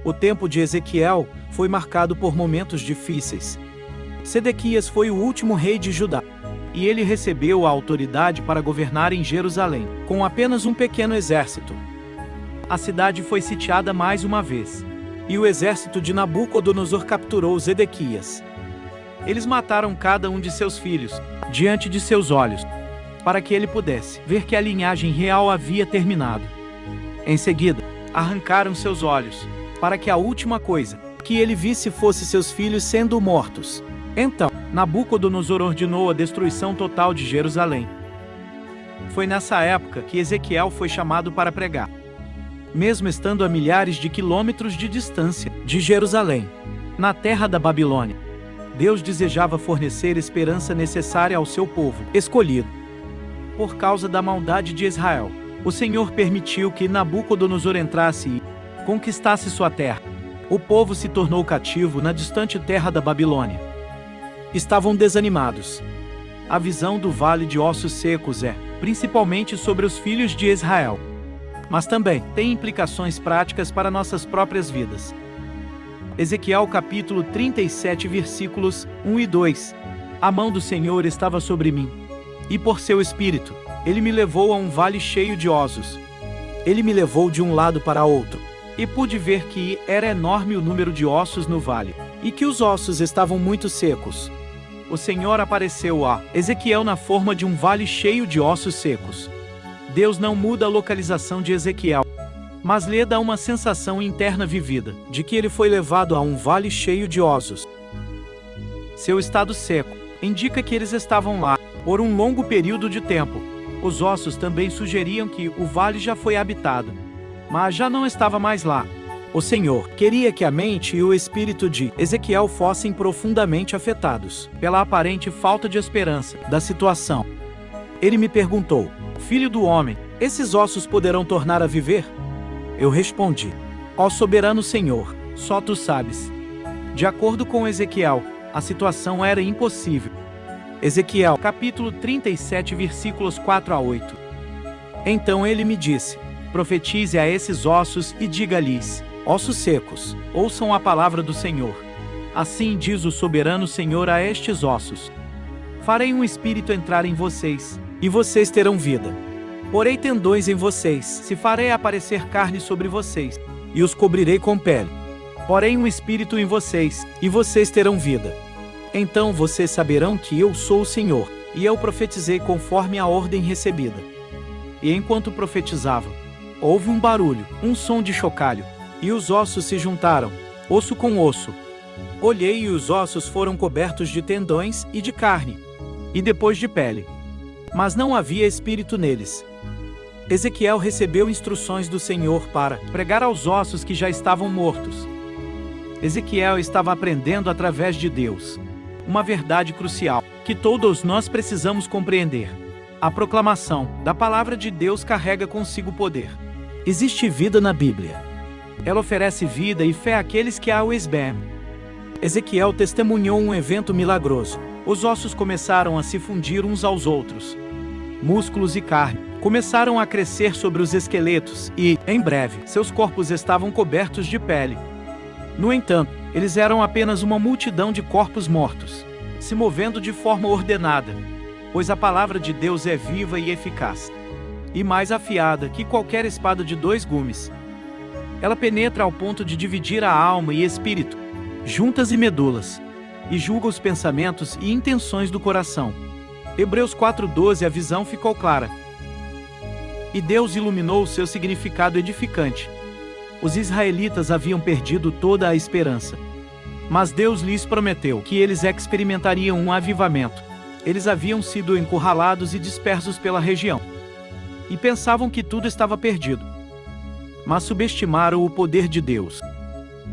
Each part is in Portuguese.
O tempo de Ezequiel foi marcado por momentos difíceis. Sedequias foi o último rei de Judá, e ele recebeu a autoridade para governar em Jerusalém, com apenas um pequeno exército. A cidade foi sitiada mais uma vez, e o exército de Nabucodonosor capturou Zedequias. Eles mataram cada um de seus filhos, diante de seus olhos, para que ele pudesse ver que a linhagem real havia terminado. Em seguida, arrancaram seus olhos, para que a última coisa que ele visse fosse seus filhos sendo mortos. Então, Nabucodonosor ordenou a destruição total de Jerusalém. Foi nessa época que Ezequiel foi chamado para pregar. Mesmo estando a milhares de quilômetros de distância de Jerusalém, na terra da Babilônia, Deus desejava fornecer esperança necessária ao seu povo escolhido. Por causa da maldade de Israel, o Senhor permitiu que Nabucodonosor entrasse e conquistasse sua terra. O povo se tornou cativo na distante terra da Babilônia. Estavam desanimados. A visão do Vale de Ossos Secos é, principalmente, sobre os filhos de Israel, mas também tem implicações práticas para nossas próprias vidas. Ezequiel capítulo 37 versículos 1 e 2. A mão do Senhor estava sobre mim, e por seu espírito, ele me levou a um vale cheio de ossos. Ele me levou de um lado para outro, e pude ver que era enorme o número de ossos no vale, e que os ossos estavam muito secos. O Senhor apareceu a Ezequiel na forma de um vale cheio de ossos secos. Deus não muda a localização de Ezequiel, mas lhe dá uma sensação interna vivida, de que ele foi levado a um vale cheio de ossos. Seu estado seco indica que eles estavam lá por um longo período de tempo. Os ossos também sugeriam que o vale já foi habitado, mas já não estava mais lá. O Senhor queria que a mente e o espírito de Ezequiel fossem profundamente afetados pela aparente falta de esperança da situação. Ele me perguntou: Filho do homem, esses ossos poderão tornar a viver? Eu respondi: Ó soberano Senhor, só tu sabes. De acordo com Ezequiel, a situação era impossível. Ezequiel capítulo 37 versículos 4 a 8. Então ele me disse: Profetize a esses ossos e diga-lhes: Ossos secos, ouçam a palavra do Senhor. Assim diz o soberano Senhor a estes ossos: Farei um espírito entrar em vocês, e vocês terão vida. Porei tendões em vocês, se farei aparecer carne sobre vocês, e os cobrirei com pele. Porei um espírito em vocês, e vocês terão vida. Então vocês saberão que eu sou o Senhor, e eu profetizei conforme a ordem recebida. E enquanto profetizava, houve um barulho, um som de chocalho, e os ossos se juntaram, osso com osso. Olhei e os ossos foram cobertos de tendões e de carne, e depois de pele. Mas não havia espírito neles. Ezequiel recebeu instruções do Senhor para pregar aos ossos que já estavam mortos. Ezequiel estava aprendendo através de Deus uma verdade crucial que todos nós precisamos compreender. A proclamação da palavra de Deus carrega consigo poder. Existe vida na Bíblia. Ela oferece vida e fé àqueles que a recebem. Ezequiel testemunhou um evento milagroso. Os ossos começaram a se fundir uns aos outros. Músculos e carne começaram a crescer sobre os esqueletos e, em breve, seus corpos estavam cobertos de pele. No entanto, eles eram apenas uma multidão de corpos mortos, se movendo de forma ordenada, pois a palavra de Deus é viva e eficaz, e mais afiada que qualquer espada de 2 gumes. Ela penetra ao ponto de dividir a alma e espírito, juntas e medulas, e julga os pensamentos e intenções do coração. Hebreus 4:12. A visão ficou clara, e Deus iluminou o seu significado edificante. Os israelitas haviam perdido toda a esperança, mas Deus lhes prometeu que eles experimentariam um avivamento. Eles haviam sido encurralados e dispersos pela região, e pensavam que tudo estava perdido, mas subestimaram o poder de Deus.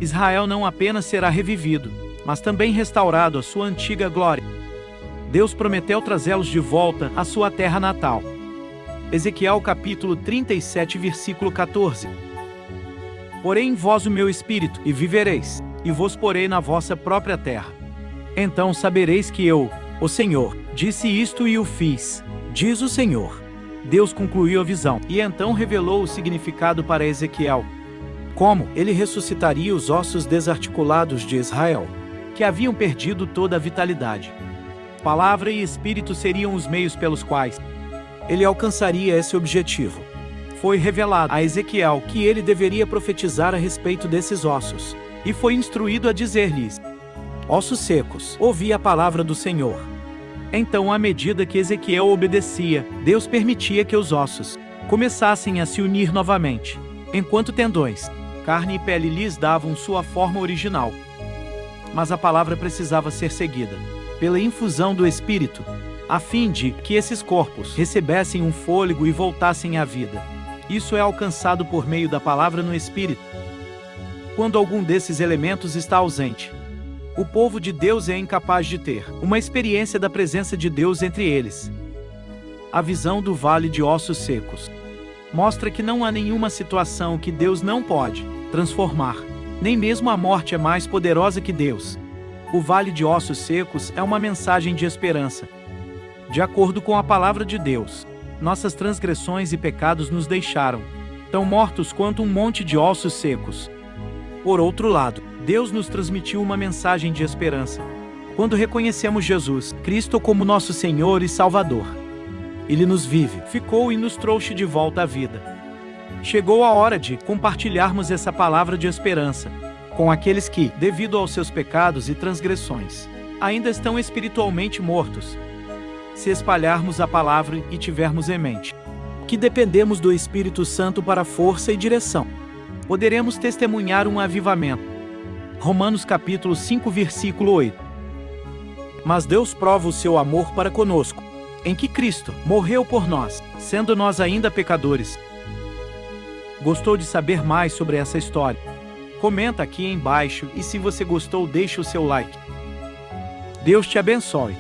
Israel não apenas será revivido, mas também restaurado à sua antiga glória. Deus prometeu trazê-los de volta à sua terra natal. Ezequiel capítulo 37 versículo 14. Porei em vós o meu espírito, e vivereis, e vos porei na vossa própria terra. Então sabereis que eu, o Senhor, disse isto e o fiz, diz o Senhor. Deus concluiu a visão, e então revelou o significado para Ezequiel. Como ele ressuscitaria os ossos desarticulados de Israel, que haviam perdido toda a vitalidade. Palavra e Espírito seriam os meios pelos quais ele alcançaria esse objetivo. Foi revelado a Ezequiel que ele deveria profetizar a respeito desses ossos, e foi instruído a dizer-lhes: ossos secos, ouvi a palavra do Senhor. Então, à medida que Ezequiel obedecia, Deus permitia que os ossos começassem a se unir novamente, enquanto tendões, carne e pele lhes davam sua forma original. Mas a palavra precisava ser seguida pela infusão do Espírito, a fim de que esses corpos recebessem um fôlego e voltassem à vida. Isso é alcançado por meio da palavra no Espírito. Quando algum desses elementos está ausente, o povo de Deus é incapaz de ter uma experiência da presença de Deus entre eles. A visão do vale de ossos secos mostra que não há nenhuma situação que Deus não pode transformar. Nem mesmo a morte é mais poderosa que Deus. O vale de ossos secos é uma mensagem de esperança. De acordo com a palavra de Deus, nossas transgressões e pecados nos deixaram tão mortos quanto um monte de ossos secos. Por outro lado, Deus nos transmitiu uma mensagem de esperança quando reconhecemos Jesus Cristo como nosso Senhor e Salvador. Ele nos vivificou e nos trouxe de volta à vida. Chegou a hora de compartilharmos essa palavra de esperança com aqueles que, devido aos seus pecados e transgressões, ainda estão espiritualmente mortos. Se espalharmos a palavra e tivermos em mente que dependemos do Espírito Santo para força e direção, poderemos testemunhar um avivamento. Romanos capítulo 5, versículo 8. Mas Deus prova o seu amor para conosco, em que Cristo morreu por nós, sendo nós ainda pecadores. Gostou de saber mais sobre essa história? Comenta aqui embaixo e se você gostou, deixe o seu like. Deus te abençoe.